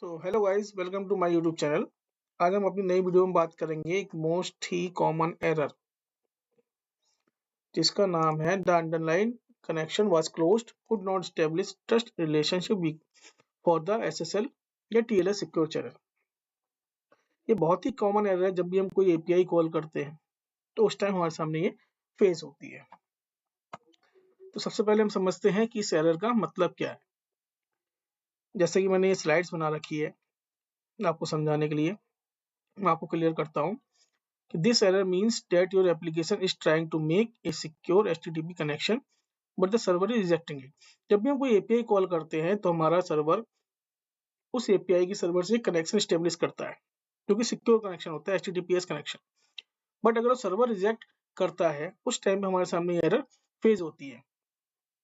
So hello guys, welcome to my YouTube channel. आज हम अपनी नई वीडियो में बात करेंगे एक मोस्ट ही कॉमन एरर जिसका नाम है the underline connection was closed, could not establish trust relationship for the SSL या टीएलएस सिक्योर चैनल। ये बहुत ही कॉमन एरर है। जब भी हम कोई एपीआई कॉल करते हैं तो उस टाइम हमारे सामने ये फेस होती है। तो सबसे पहले हम समझते हैं कि इस एरर का मतलब क्या है। जैसे कि मैंने ये स्लाइड्स बना रखी है आपको समझाने के लिए, मैं आपको क्लियर करता हूँ कि this error means that your application is trying to make a secure HTTP connection but the server is rejecting it। जब भी हम कोई API कॉल करते हैं तो हमारा सर्वर उस API की सर्वर से कनेक्शन स्टेब्लिश करता है जो कि सिक्योर कनेक्शन होता है, HTTPS कनेक्शन। बट अगर वो सर्वर रिजेक्ट करता है उस टाइम पे हमारे सामने एरर फेज होती है।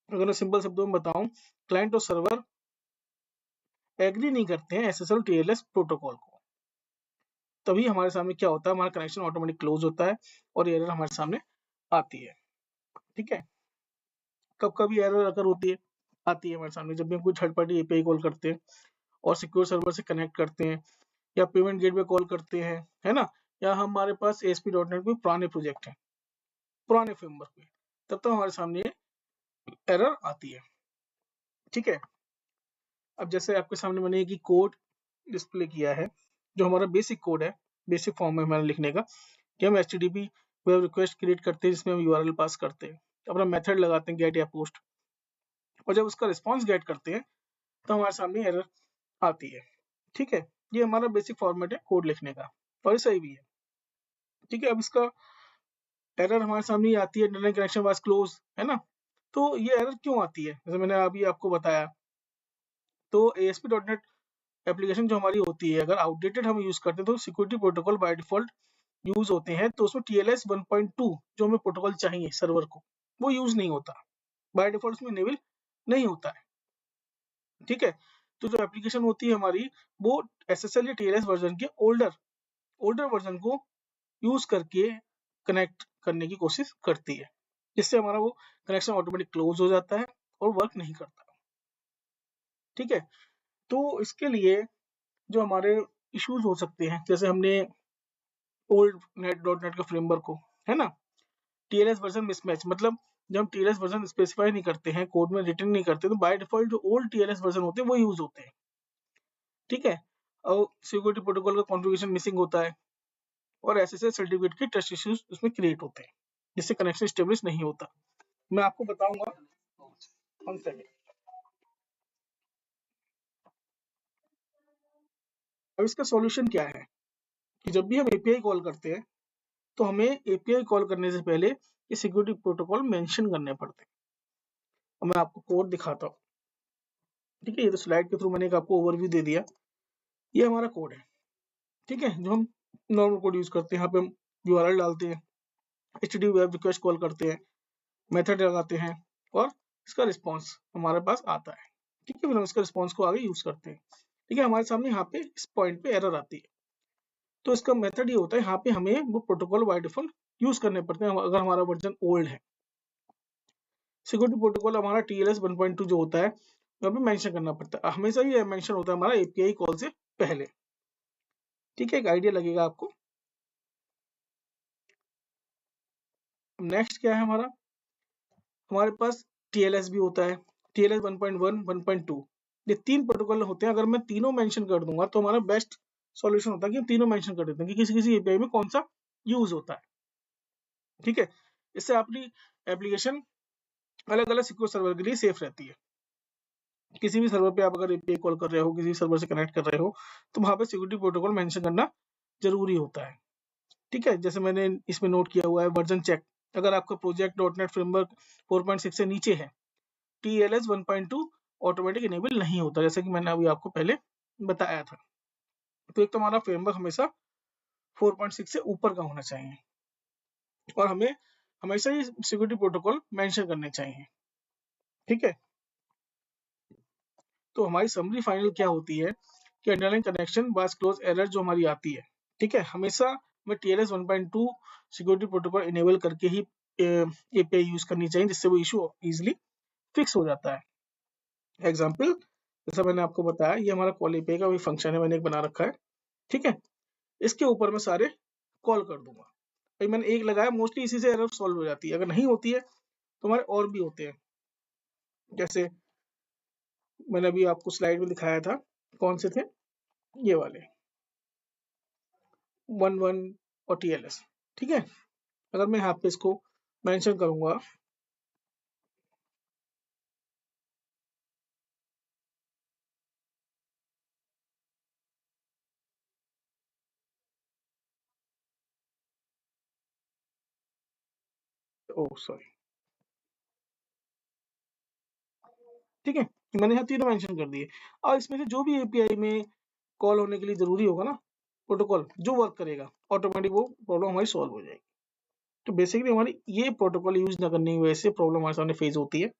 अगर मैं सिंपल शब्दों में बताऊं, क्लाइंट और सर्वर एग्री नहीं करते हैं SSL TLS प्रोटोकॉल को, तभी हमारे सामने क्या होता है, हमारा कनेक्शन ऑटोमेटिक क्लोज होता है और एरर हमारे सामने आती है। ठीक है, कब कभी एरर अगर होती है आती है हमारे सामने जब भी हम कोई थर्ड पार्टी एपीआई कॉल करते हैं और सिक्योर सर्वर से कनेक्ट करते हैं या पेमेंट गेटवे कॉल करते हैं, है ना, या हमारे पास ASP.NET में पुराने प्रोजेक्ट हैं, पुराने फ्रेमवर्क में, तब तो हमारे सामने एरर आती है। ठीक है, अब जैसे आपके सामने मैंने एक कोड डिस्प्ले किया है जो हमारा बेसिक कोड है, बेसिक फॉर्म में हमारा लिखने का, कि हम HTTP वेब रिक्वेस्ट क्रिएट करते हैं जिसमें हम URL पास करते हैं, अपना मेथड लगाते हैं गेट या पोस्ट, और जब उसका रिस्पॉन्स गेट करते हैं तो हमारे सामने एरर आती है। ठीक है, ये हमारा बेसिक फॉर्मेट है कोड लिखने का और ये सही भी है। ठीक है, अब इसका एरर हमारे सामने आती है, इंटरनेट कनेक्शन वाज क्लोज, है ना। तो ये एरर क्यों आती है, जैसे मैंने अभी आपको बताया, तो ASP.NET एप्लीकेशन जो हमारी होती है, अगर आउटडेटेड हम यूज करते हैं तो security protocol by default use होते हैं, तो उसमें TLS 1.2 जो हमें प्रोटोकॉल चाहिए सर्वर को, वो यूज नहीं होता, बाय डिफॉल्ट उसमें इनेबल नहीं होता है। ठीक है, तो जो एप्लीकेशन होती है हमारी, वो SSL या TLS वर्जन के ओल्डर वर्जन को यूज करके कनेक्ट करने की कोशिश करती है, जिससे हमारा वो कनेक्शन ऑटोमेटिक क्लोज हो जाता है और वर्क नहीं करता। ठीक है, तो इसके लिए जो हमारे इश्यूज हो सकते हैं, जैसे हमने ओल्ड .NET का फ्रेमवर्क को, है ना, TLS वर्जन मिसमैच, मतलब जब हम TLS वर्जन स्पेसिफाई नहीं करते हैं, कोड में रिटर्न नहीं करते, तो बाय डिफॉल्ट जो ओल्ड TLS वर्जन होते हैं वो यूज होते हैं। ठीक है, और सिक्योरिटी प्रोटोकॉल का कॉन्फ़िगरेशन मिसिंग होता है और SSL सर्टिफिकेट के ट्रस्ट इश्यूज उसमें क्रिएट होते हैं, जिससे कनेक्शन स्टेब्लिश नहीं होता। मैं आपको बताऊंगा, वन सेकंड। अब इसका सॉल्यूशन क्या है कि जब भी हम एपीआई कॉल करते हैं तो हमें एपीआई कॉल करने से पहले ये सिक्योरिटी प्रोटोकॉल मेंशन करने पड़ते हैं। और मैं आपको कोड दिखाता हूँ। ठीक है, ये तो स्लाइड के थ्रू मैंने एक आपको ओवरव्यू दे दिया। ये हमारा कोड है, ठीक है, जो हम नॉर्मल कोड यूज करते हैं। यहाँ पे हम URL डालते हैं, HTTP वेब रिक्वेस्ट कॉल करते हैं, मेथड लगाते हैं और इसका रिस्पॉन्स हमारे पास आता है। ठीक है, फिर हम इसका रिस्पॉन्स को आगे यूज करते हैं। ठीक है, हमारे सामने यहाँ पे इस पॉइंट पे एरर आती है, तो इसका मेथड ये होता है, यहाँ पे हमें वो प्रोटोकॉल बाय डिफॉल्ट यूज करने पड़ते हैं अगर हमारा वर्जन ओल्ड है। सिक्योरिटी प्रोटोकॉल हमारा TLS 1.2 जो होता है वहाँ पे मेंशन करना पड़ता है, हमेशा ये मेंशन होता है हमारा एपीआई कॉल से पहले। ठीक है, एक आइडिया लगेगा आपको। नेक्स्ट क्या है हमारा, हमारे पास TLS भी होता है, TLS 1.1 1.2, ये तीन प्रोटोकॉल होते हैं। अगर मैं तीनों मेंशन कर दूंगा तो हमारा बेस्ट सॉल्यूशन होता है कि हम तीनों मेंशन कर देते हैं कि किसी किसी एपीआई में कौन सा यूज होता है। ठीक है, इससे अपनी एप्लीकेशन अलग अलग सिक्योर सर्वर के लिए सेफ रहती है। किसी भी सर्वर पे आप अगर एपीआई कॉल कर रहे हो, किसी सर्वर से कनेक्ट कर रहे हो, तो वहां पे सिक्योरिटी प्रोटोकॉल मेंशन करना जरूरी होता है। ठीक है, जैसे मैंने इसमें नोट किया हुआ है वर्जन चेक, अगर आपका प्रोजेक्ट .NET फ्रेमवर्क 4.6 से नीचे है, TLS 1.2 ऑटोमेटिक इनेबल नहीं होता, जैसे कि मैंने अभी आपको पहले बताया था। तो एक तो हमारा फ्रेमवर्क हमेशा 4.6 से ऊपर का होना चाहिए और हमें हमेशा ही सिक्योरिटी प्रोटोकॉल मेंशन करने चाहिए। ठीक है, तो हमारी समरी फाइनल क्या होती है कि underline connection was close error जो हमारी आती है, ठीक है, हमेशा में TLS 1.2 सिक्योरिटी प्रोटोकॉल इनेबल करके ही एपीआई यूज करनी चाहिए, जिससे वो इशू इजीली फिक्स हो जाता है। एग्जांपल, जैसा मैंने आपको बताया, ये हमारा कॉल एपीआई का भी फंक्शन है, मैंने एक बना रखा है, ठीक है। इसके ऊपर मैं सारे कॉल कर दूंगा। भाई मैंने एक लगाया, मोस्टली इसी से एरर सॉल्व हो जाती है। अगर नहीं होती है तो हमारे और भी होते हैं, जैसे मैंने अभी आपको स्लाइड में दिखाया था, कौन से थे, ये वाले 11 और टीएलएस, ठीक है। अगर मैं यहाँ पे इसको मेंशन करूंगा, ओ सॉरी, ठीक है, मैंने यहाँ तीनों मेंशन कर दिए। और इसमें से जो भी एपीआई में कॉल होने के लिए जरूरी होगा ना, प्रोटोकॉल जो वर्क करेगा, ऑटोमेटिक वो प्रॉब्लम हमारी सॉल्व हो जाएगी। तो बेसिकली हमारी ये प्रोटोकॉल यूज न करने की वजह से प्रॉब्लम हमारे सामने फेस होती है,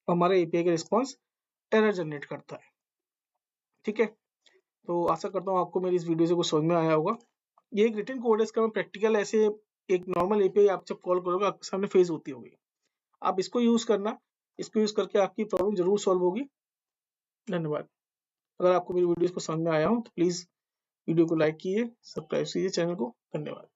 हमारे एपीआई का रिस्पॉन्स एरर जनरेट करता है, ठीक है। तो आशा करता हूँ आपको मेरी इस वीडियो से कुछ समझ में आया होगा। ये एक रिटन कोड है, इसका मैं प्रैक्टिकल ऐसे एक नॉर्मल एपीआई आप जब कॉल करोगे आपके सामने फेस होती होगी, आप इसको यूज करना, इसको यूज करके आपकी प्रॉब्लम जरूर सॉल्व होगी। धन्यवाद। अगर आपको मेरी वीडियोस को समझ में आया हो तो प्लीज वीडियो को लाइक कीजिए, सब्सक्राइब कीजिए चैनल को। धन्यवाद।